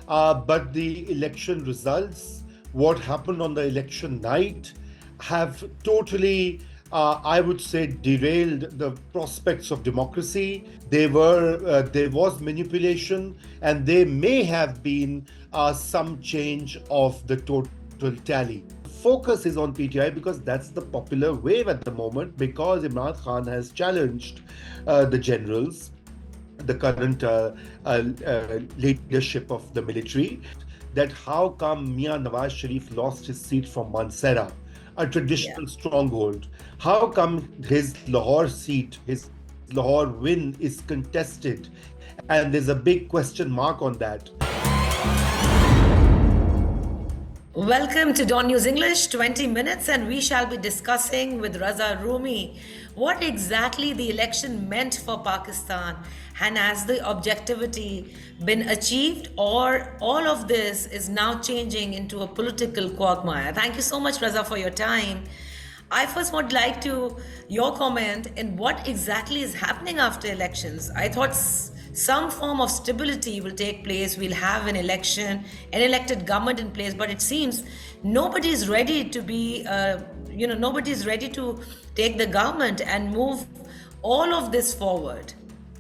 but the election results, what happened on the election night, have totally, I would say, derailed the prospects of democracy. There was manipulation, and there may have been some change of the total tally. Focus is on PTI because that's the popular wave at the moment, because Imran Khan has challenged the generals, the current leadership of the military, that how come Mia Nawaz Sharif lost his seat from Mansehra, a traditional stronghold? How come his Lahore seat, his Lahore win is contested? And there's a big question mark on that. Welcome to DawnNews English, 20 minutes, and we shall be discussing with Raza Rumi what exactly the election meant for Pakistan, and has the objectivity been achieved, or all of this is now changing into a political quagmire. Thank you so much, Raza, for your time. I first would like to your comment in what exactly is happening after elections. I thought some form of stability will take place. We'll have an election, an elected government in place, but it seems nobody is ready to be, nobody is ready to take the government and move all of this forward.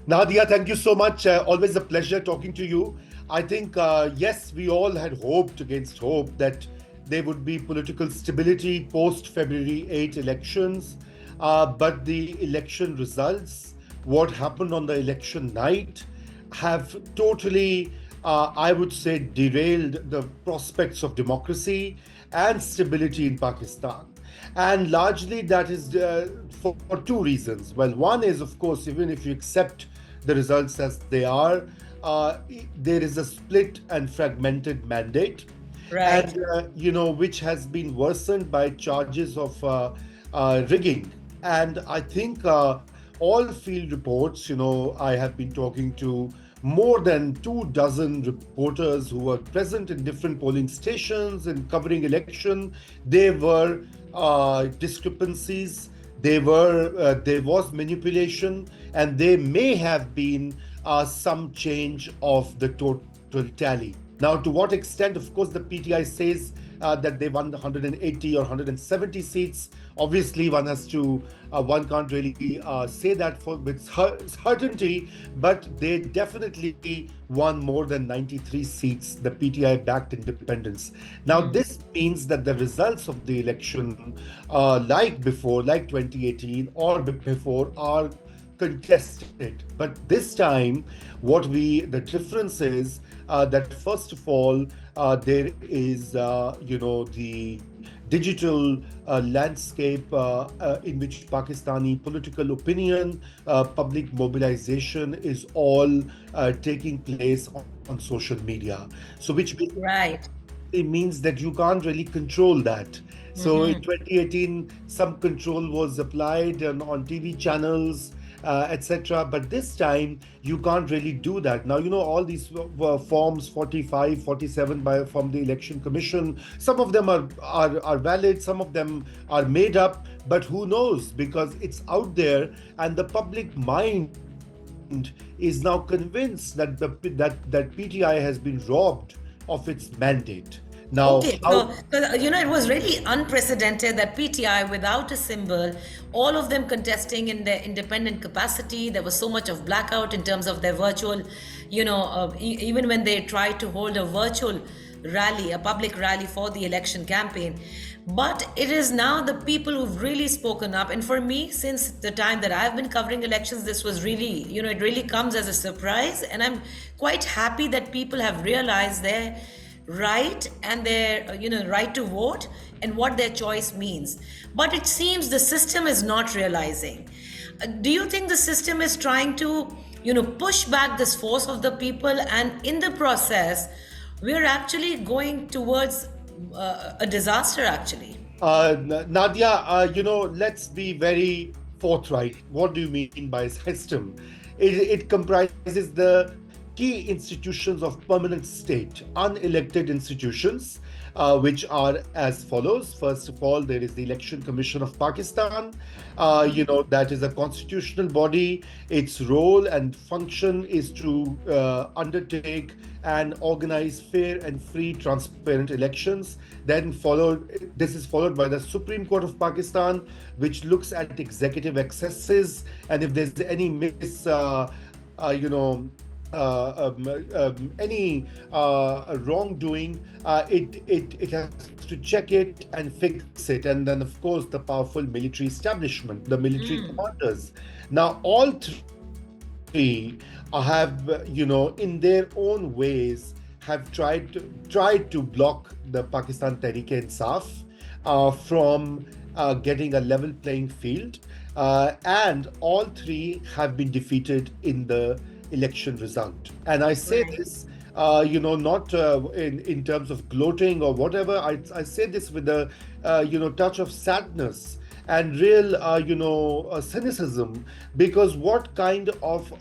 Nadia, thank you so much. Always a pleasure talking to you. I think, yes, we all had hoped against hope that there would be political stability post February 8 elections, but the election results, what happened on the election night, have totally, I would say, derailed the prospects of democracy and stability in Pakistan. And largely that is for two reasons. Well, one is, of course, even if you accept the results as they are, there is a split and fragmented mandate. Right. And, which has been worsened by charges of rigging. And I think all field reports, I have been talking to more than 24 reporters who were present in different polling stations and covering election. There were discrepancies, there was manipulation, and there may have been some change of the total tally. Now, to what extent? Of course, the PTI says that they won 180 or 170 seats. Obviously, one can't really say that with certainty, but they definitely won more than 93 seats, the PTI-backed independents. Now, this means that the results of the election, like 2018 or before, are contested. But this time, the difference is that first of all, there is, the digital landscape in which Pakistani political opinion, public mobilization is all taking place on social media. So which Right. it means that you can't really control that. So in 2018, some control was applied on TV channels, etc. But this time, you can't really do that. Now, all these forms 45, 47 from the Election Commission, some of them are valid, some of them are made up, but who knows? Because it's out there, and the public mind is now convinced that that PTI has been robbed of its mandate. Now, Okay, so it was really unprecedented that PTI, without a symbol, all of them contesting in their independent capacity. There was so much of blackout in terms of their virtual, even when they tried to hold a virtual rally, a public rally for the election campaign. But it is now the people who've really spoken up. And for me, since the time that I've been covering elections, this was really, it really comes as a surprise. And I'm quite happy that people have realized their right and their right to vote and what their choice means. But it seems the system is not realizing. Do you think the system is trying to push back this force of the people, and in the process we're actually going towards a disaster actually? Nadia, let's be very forthright. What do you mean by system? It comprises the key institutions of permanent state, unelected institutions, which are as follows. First of all, there is the Election Commission of Pakistan. That is a constitutional body. Its role and function is to undertake and organize fair and free, transparent elections. This is followed by the Supreme Court of Pakistan, which looks at executive excesses, and if there's any any wrongdoing, it has to check it and fix it. And then, of course, the powerful military establishment, the military commanders. Now, all three have, in their own ways, have tried to block the Pakistan Tehreek-e-Insaf from getting a level playing field, and all three have been defeated in the election result. And I say this, not in terms of gloating or whatever. I say this with a, touch of sadness and real, cynicism, because what kind of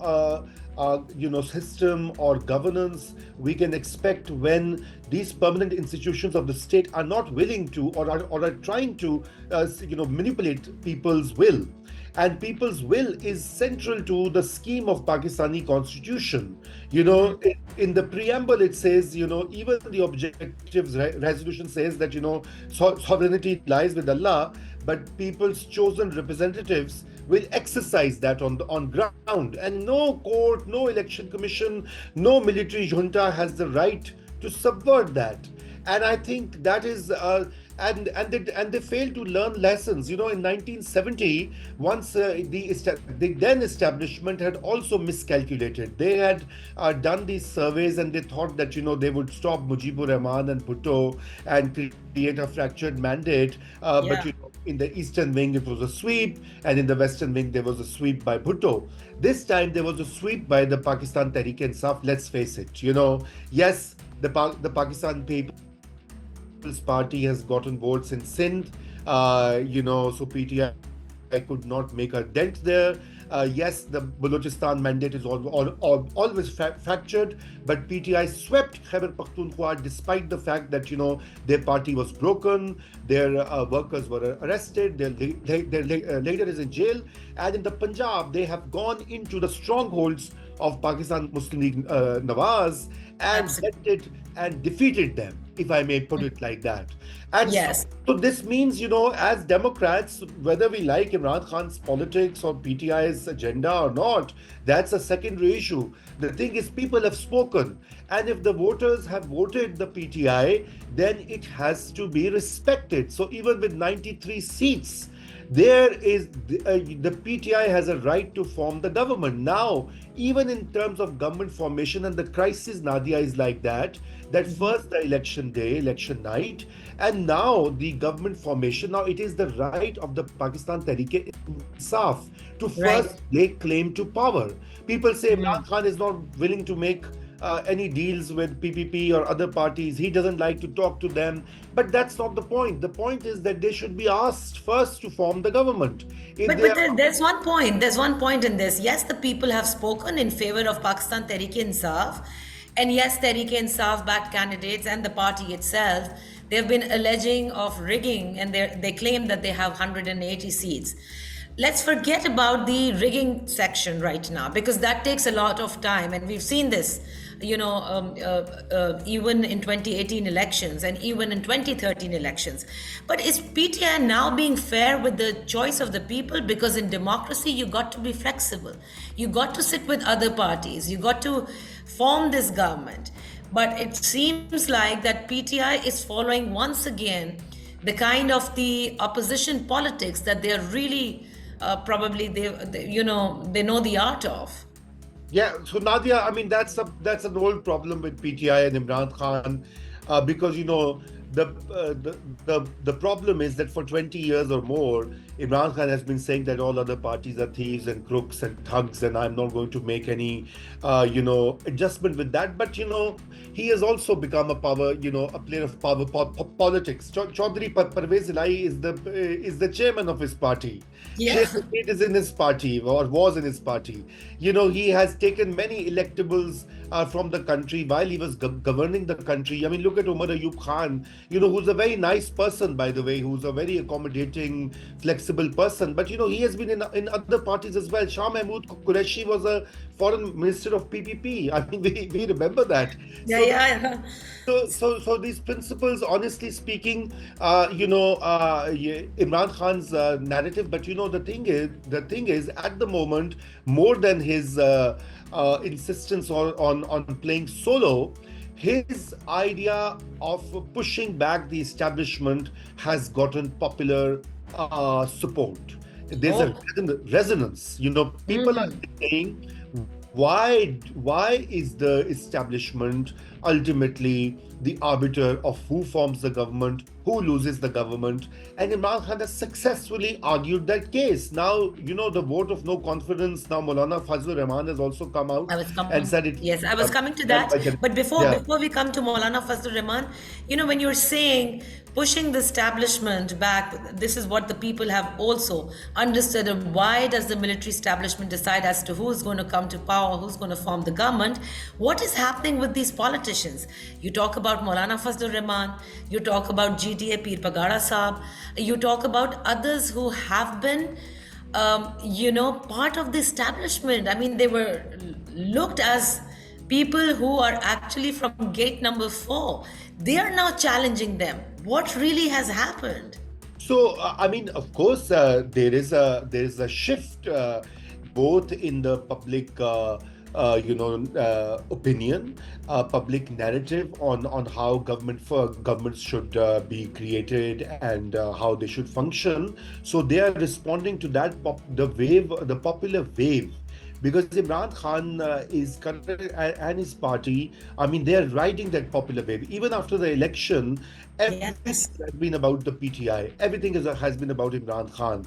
system or governance we can expect when these permanent institutions of the state are not willing to, or are trying to, manipulate people's will. And people's will is central to the scheme of Pakistani constitution. In the preamble, it says, even the objectives resolution says that, sovereignty lies with Allah, but people's chosen representatives will exercise that on ground. And no court, no election commission, no military junta has the right to subvert that. And I think that is, and they fail to learn lessons. In 1970, once the then establishment had also miscalculated. They had done these surveys, and they thought that they would stop Mujibur Rahman and Bhutto and create a fractured mandate. But in the eastern wing it was a sweep, and in the western wing there was a sweep by Bhutto. This time there was a sweep by the Pakistan Tehreek-e-Insaf. Let's face it. Yes, the Pakistan People's Party has gotten votes in Sindh, so PTI could not make a dent there. Yes, the Balochistan mandate is always fractured, but PTI swept Khyber Pakhtunkhwa despite the fact that their party was broken, their workers were arrested, their leader is in jail, and in the Punjab they have gone into the strongholds of Pakistan Muslim League Nawaz and defeated them, if I may put it like that. And yes. So this means, as Democrats, whether we like Imran Khan's politics or PTI's agenda or not, that's a secondary issue. The thing is, people have spoken. And if the voters have voted the PTI, then it has to be respected. So even with 93 seats, there is the PTI has a right to form the government. Now, even in terms of government formation, and the crisis, Nadia, is like that first the election day, election night, and now the government formation. Now it is the right of the Pakistan Tehreek-e-Insaf to first lay claim to power. People say Imran Khan is not willing to make any deals with PPP or other parties. He doesn't like to talk to them. But that's not the point. The point is that they should be asked first to form the government. But there's one point. There's one point in this. Yes, the people have spoken in favor of Pakistan Tehreek-e-Insaf. And yes, Tehreek-e-Insaf backed candidates and the party itself. They've been alleging of rigging, and they claim that they have 180 seats. Let's forget about the rigging section right now, because that takes a lot of time. And we've seen this, even in 2018 elections and even in 2013 elections. But is PTI now being fair with the choice of the people? Because in democracy, you got to be flexible. You got to sit with other parties. You got to form this government. But it seems like that PTI is following once again the kind of the opposition politics that they're really probably they know the art of. Yeah, so Nadia, I mean that's an old problem with PTI and Imran Khan, because the problem is that for 20 years or more, Imran Khan has been saying that all other parties are thieves and crooks and thugs, and I'm not going to make any adjustment with that. But he has also become a player of power politics. Chaudhry Parvez Ilahi is the chairman of his party. Yeah. Sheikh is in his party, or was in his party. He has taken many electables from the country while he was governing the country. I mean, look at Umar Ayub Khan. who's a very nice person, by the way, who's a very accommodating, flexible person. But, he has been in other parties as well. Shah Mahmood Qureshi was a foreign minister of PPP. I mean, we remember that. Yeah, So yeah. so these principles, honestly speaking, yeah, Imran Khan's narrative. But the thing is, at the moment, more than his insistence on playing solo, his idea of pushing back the establishment has gotten popular support. There's a Oh. resonance. People are Mhm. saying, why is the establishment ultimately the arbiter of who forms the government, who loses the government? And Imran Khan has successfully argued that case. Now, the vote of no confidence. Now, Maulana Fazlur Rahman has also come out I was and coming. said it. Yes, I was coming to Done that. by the, But before yeah. before we come to Maulana Fazlur Rahman, when you're saying pushing the establishment back, this is what the people have also understood. And why does the military establishment decide as to who's going to come to power, who's going to form the government? What is happening with these politicians? You talk about Maulana Fazlur Rahman, you talk about GTA Pir Pagara Saab, you talk about others who have been part of the establishment. I mean, they were looked as people who are actually from gate number 4. They are now challenging them. What really has happened? So, I mean, of course, there is a shift both in the public, opinion, public narrative on how governments should be created and how they should function. So they are responding to that the popular wave. Because Imran Khan is current and his party, I mean, they are riding that popular wave. Even after the election, everything Yes. has been about the PTI. Everything has been about Imran Khan.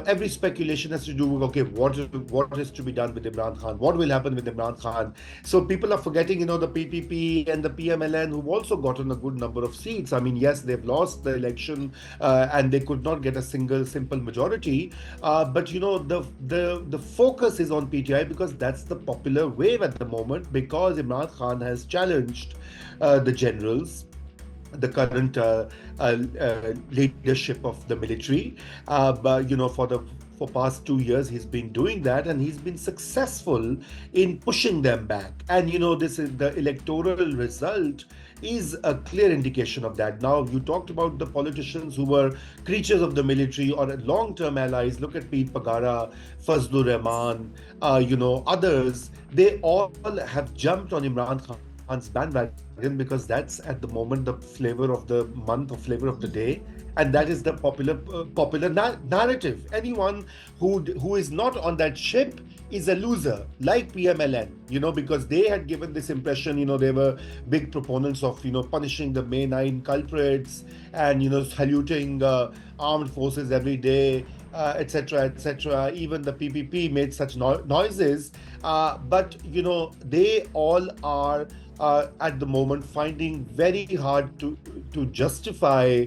Every speculation has to do with, okay, what is to be done with Imran Khan? What will happen with Imran Khan? So people are forgetting, the PPP and the PMLN, who've also gotten a good number of seats. I mean, yes, they've lost the election and they could not get a simple majority. But the focus is on PTI because that's the popular wave at the moment. Because Imran Khan has challenged the generals, the current leadership of the military. But for past 2 years, he's been doing that, and he's been successful in pushing them back. And this is the electoral result is a clear indication of that. Now, you talked about the politicians who were creatures of the military or long-term allies. Look at Pete Pagara, Fazlur Rahman, others. They all have jumped on Imran Khan's bandwagon because that's at the moment the flavor of the month or flavor of the day, and that is the popular narrative. Anyone who is not on that ship is a loser, like PMLN, because they had given this impression. They were big proponents of punishing the May 9 culprits and saluting armed forces every day, etc., etc. Even the PPP made such noises, but they all are at the moment finding very hard to justify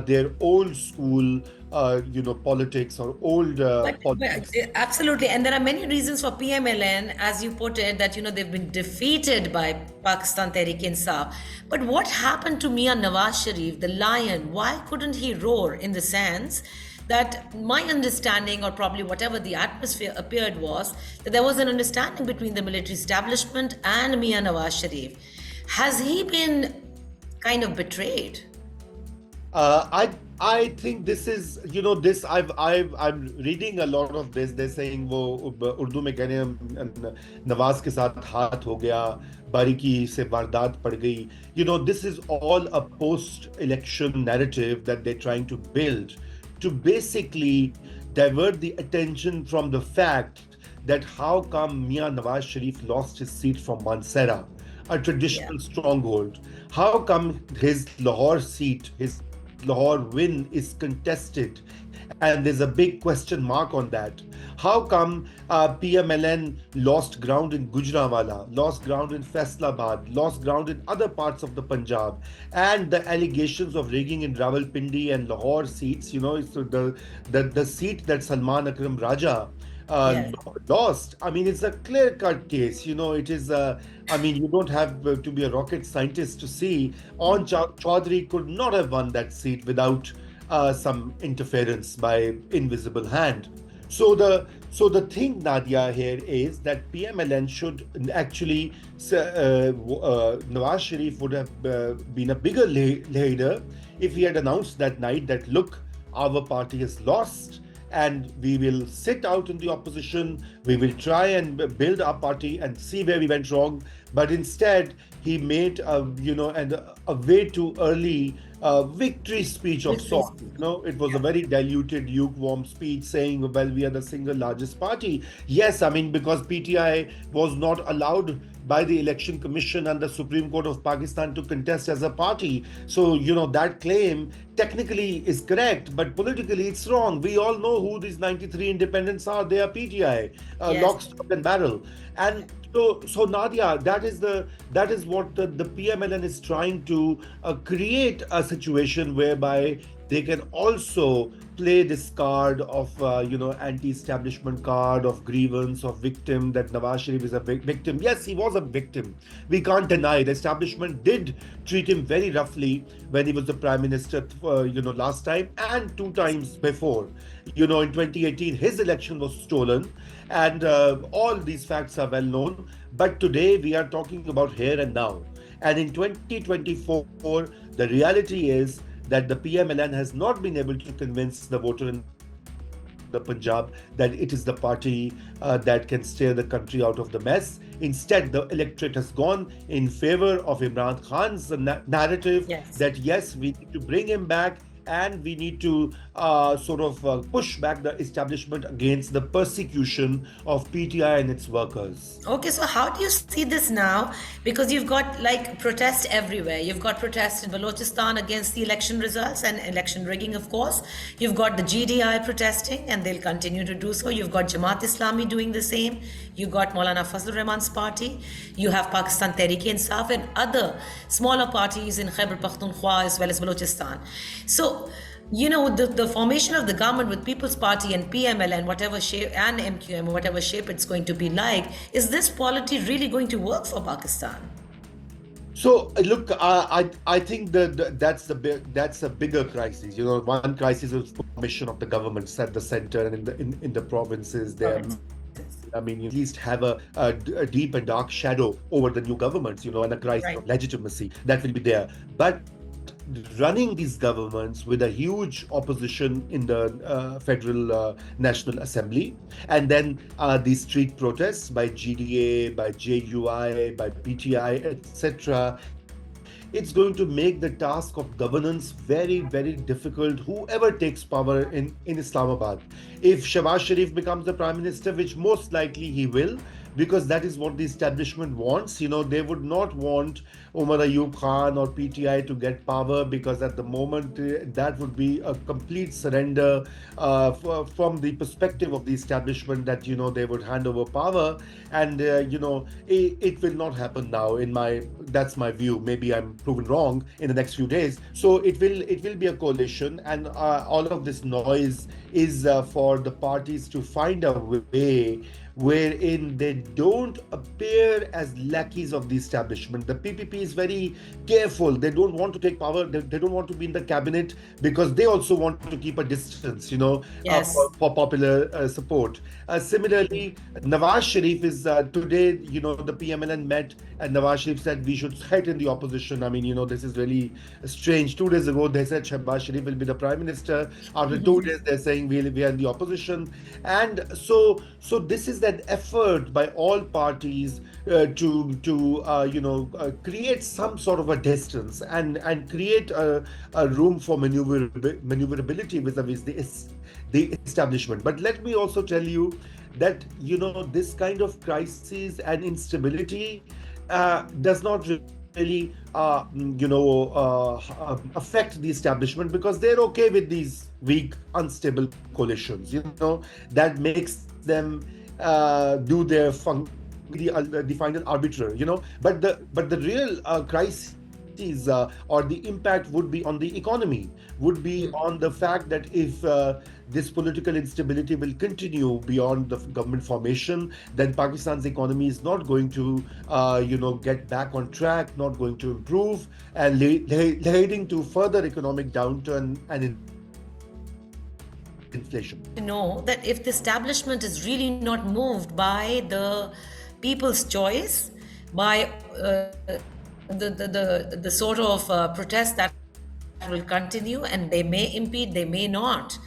their old school, politics or old But politics. absolutely, and there are many reasons for PMLN, as you put it, that they've been defeated by Pakistan Tehreek-e-Insaf. But what happened to Mia Nawaz Sharif, the lion? Why couldn't he roar? In the sense that my understanding, or probably whatever the atmosphere appeared, was that there was an understanding between the military establishment and Mia Nawaz Sharif. Has he been kind of betrayed? I think this is this I'm reading a lot of this. They're saying वो उर्दू में कहने नवाज के साथ हाथ हो गया, बारीकी से वारदात पड़ गई. This is all a post-election narrative that they're trying to build to basically divert the attention from the fact that how come Mia Nawaz Sharif lost his seat from Mansehra, a Yeah. traditional stronghold? How come his Lahore seat, his Lahore win is contested? And there's a big question mark on that. How come PMLN lost ground in Gujranwala, lost ground in Faisalabad, lost ground in other parts of the Punjab, and the allegations of rigging in Rawalpindi and Lahore seats? So the seat that Salman Akram Raja Yes. lost. I mean, it's a clear-cut case. It is. I mean, you don't have to be a rocket scientist to see Chaudhary could not have won that seat without some interference by invisible hand. So the thing, Nadia, here is that PMLN should actually Nawaz Sharif would have been a bigger leader if he had announced that night that look, our party has lost and we will sit out in the opposition. We will try and build our party and see where we went wrong. But instead, he made a way too early victory speech of Victory sorts. speech. It was a Yeah. very diluted, lukewarm speech saying, well, we are the single largest party. Yes, I mean, because PTI was not allowed by the Election Commission and the Supreme Court of Pakistan to contest as a party. So, that claim technically is correct, but politically it's wrong. We all know who these 93 independents are. They are PTI, Yes. lock, stock, and barrel. And so Nadia, that is what the PMLN is trying to create a situation whereby they can also play this card of anti-establishment card of grievance of victim, that Nawaz Sharif is a victim. Yes, he was a victim. We can't deny the establishment did treat him very roughly when he was the prime minister, last time and two times before. In 2018, his election was stolen, and all these facts are well known. But today we are talking about here and now. And in 2024, the reality is that the PMLN has not been able to convince the voter in the Punjab that it is the party that can steer the country out of the mess. Instead, the electorate has gone in favor of Imran Khan's narrative Yes. that yes, we need to bring him back and we need to push back the establishment against the persecution of PTI and its workers. Okay, so how do you see this now? Because you've got like protests everywhere. You've got protests in Balochistan against the election results and election rigging, of course. You've got the GDI protesting, and they'll continue to do so. You've got Jamaat Islami doing the same. You've got Maulana Fazlur Rahman's party. You have Pakistan Tehreek-e-Insaf and other smaller parties in Khyber Pakhtunkhwa as well as Balochistan. So, the formation of the government with People's Party and PMLN, whatever shape, and MQM, whatever shape it's going to be like, is this polity really going to work for Pakistan? So look, I think that's a bigger crisis. One crisis is formation of the governments at the center and in the provinces there. I mean, you at least have a deep and dark shadow over the new governments, and a crisis Right. of legitimacy that will be there. But running these governments with a huge opposition in the Federal National Assembly, and then these street protests by GDA, by JUI, by PTI, etc., it's going to make the task of governance very, very difficult, whoever takes power in Islamabad. If Shehbaz Sharif becomes the prime minister, which most likely he will, because that is what the establishment wants. They would not want Umar Ayub Khan or PTI to get power, because at the moment that would be a complete surrender from the perspective of the establishment, that they would hand over power, and it will not happen now. That's my view. Maybe I'm proven wrong in the next few days. So it will be a coalition, and all of this noise is for the parties to find a way wherein they don't appear as lackeys of the establishment. The PPP is very careful. They don't want to take power. They don't want to be in the cabinet, because they also want to keep a distance, Yes. for popular support. Similarly, Nawaz Sharif is today, the PMLN met, and Nawaz Sharif said we should heighten the opposition. I mean, this is really strange. 2 days ago, they said Shehbaz Sharif will be the prime minister. After 2 days, they're saying we are in the opposition. And so this is an effort by all parties to create some sort of a distance and create a room for maneuverability vis-a-vis the establishment. But let me also tell you that this kind of crisis and instability does not really affect the establishment, because they're okay with these weak, unstable coalitions. That makes them do their the final arbiter. But the real crisis inequalities or the impact would be on the economy, would be on the fact that if this political instability will continue beyond the government formation, then Pakistan's economy is not going to, get back on track, not going to improve, and leading to further economic downturn and inflation. To know that if the establishment is really not moved by the people's choice, by the sort of protest that will continue, and they may impede, they may not,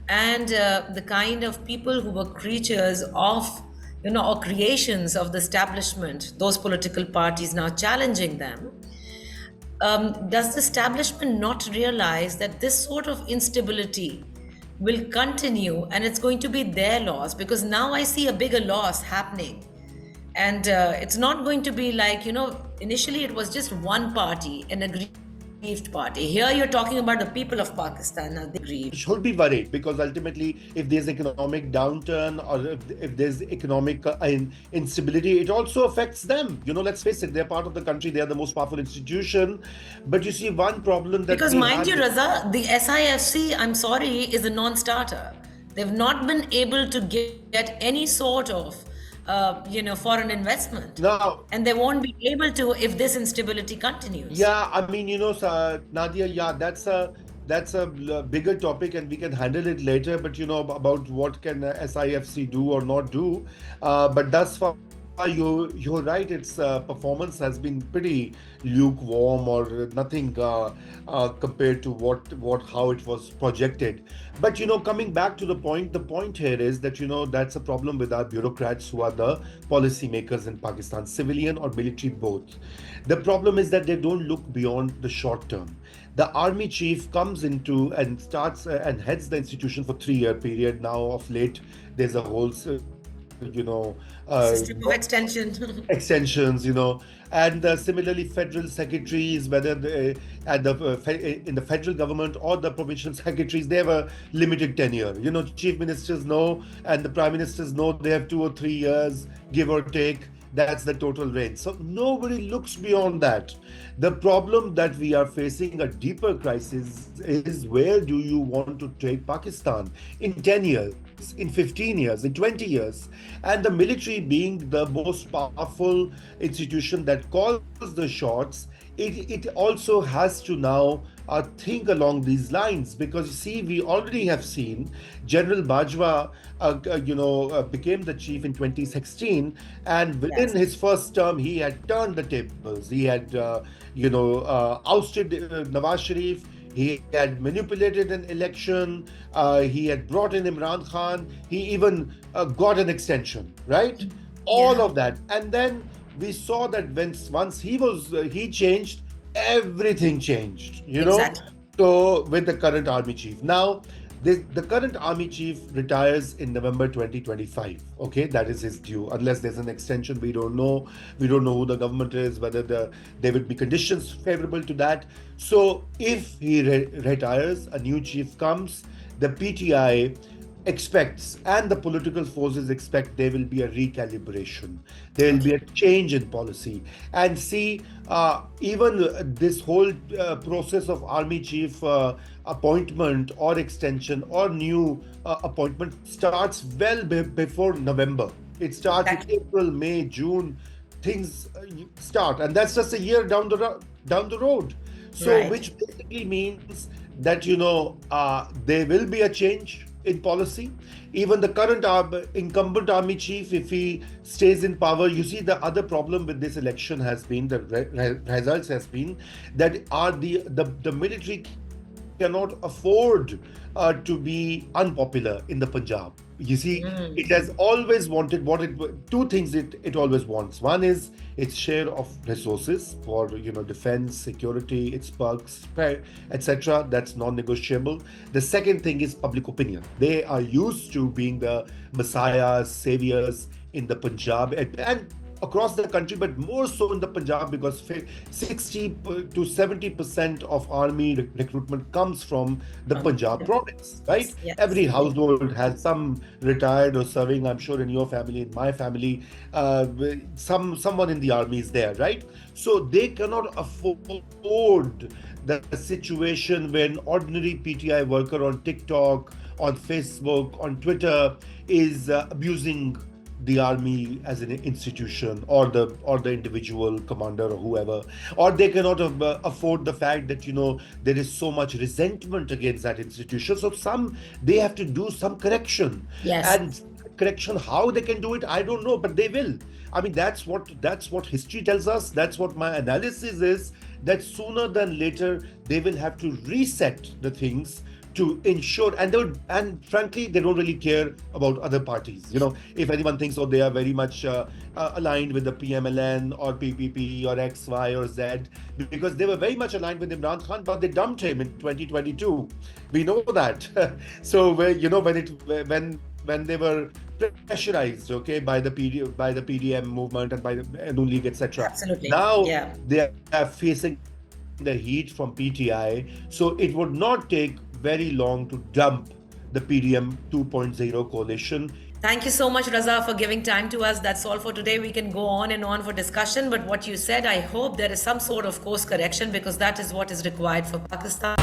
and the kind of people who were creatures of, or creations of the establishment, those political parties now challenging them. Does the establishment not realize that this sort of instability will continue and it's going to be their loss? Because now I see a bigger loss happening. And it's not going to be like, initially it was just one party, an aggrieved party. Here you're talking about the people of Pakistan, now they aggrieved. Should be worried, because ultimately, if there's economic downturn or if there's economic instability, it also affects them. Let's face it, they're part of the country, they are the most powerful institution. But you see, one problem that because mind you, Raza, the SIFC, I'm sorry, is a non-starter. They've not been able to get any sort of foreign investment. Now, and they won't be able to if this instability continues. Yeah, I mean, Nadia, that's a bigger topic, and we can handle it later. But about what can SIFC do or not do. But thus far, you're right. Its performance has been pretty lukewarm, or nothing compared to how it was projected. But coming back to the point here is that that's a problem with our bureaucrats, who are the policymakers in Pakistan, civilian or military both. The problem is that they don't look beyond the short term. The army chief comes into and starts and heads the institution for 3-year period. Now of late, there's a whole system of extensions, and similarly federal secretaries, whether in the federal government or the provincial secretaries, they have a limited tenure. Chief ministers know, and the prime ministers know, they have 2 or 3 years, give or take. That's the total range. So nobody looks beyond that. The problem that we are facing, a deeper crisis, is where do you want to take Pakistan in 10 years, in 15 years, in 20 years? And the military, being the most powerful institution that calls the shots, it also has to now think along these lines, because you see, we already have seen General Bajwa became the chief in 2016, and within his first term he had turned the tables. He had ousted Nawaz Sharif. He had manipulated an election. He had brought in Imran Khan. He even got an extension, right? All of that. And then we saw that once he changed, everything changed, Exactly. So with the current army chief. Now, the current army chief retires in November 2025. Okay, that is his due. Unless there's an extension, we don't know. We don't know who the government is, whether there would be conditions favorable to that. So if he retires, a new chief comes, the PTI expects, and the political forces expect, there will be a recalibration. There will be a change in policy. And see, even this whole process of army chief appointment or extension or new appointment starts well before November. It starts in April, May, June. Things start, and that's just a year down the road. So, which basically means that there will be a change in policy. Even the current incumbent army chief, if he stays in power, you see, the other problem with this election has been, the results has been that the military cannot afford to be unpopular in the Punjab. You see, it has always wanted two things it always wants. One is its share of resources for defense, security, its perks, etc. That's non-negotiable. The second thing is public opinion. They are used to being the messiahs, saviors in the Punjab, and across the country, but more so in the Punjab, because 60 to 70% of army recruitment comes from the Punjab province, right? Yes. Every household has some retired or serving. I'm sure in your family, in my family, someone in the army is there, right? So they cannot afford the situation when ordinary PTI worker on TikTok, on Facebook, on Twitter is abusing the army as an institution, or the individual commander or whoever, or they cannot afford the fact that there is so much resentment against that institution. So they have to do some correction. Yes. And correction, how they can do it, I don't know, but they will. I mean, that's what history tells us. That's what my analysis is, that sooner than later they will have to reset the things to ensure, and frankly, they don't really care about other parties. If anyone thinks, oh, they are very much aligned with the PMLN or PPP or X, Y, or Z, because they were very much aligned with Imran Khan, but they dumped him in 2022. We know that. So when they were pressurized, okay, by the PDM movement and by the Noon League, etc. Absolutely. Now Yeah. they are facing the heat from PTI, so it would not take very long to dump the PDM 2.0 coalition. Thank you so much, Raza, for giving time to us. That's all for today. We can go on and on for discussion, but what you said, I hope there is some sort of course correction, because that is what is required for Pakistan.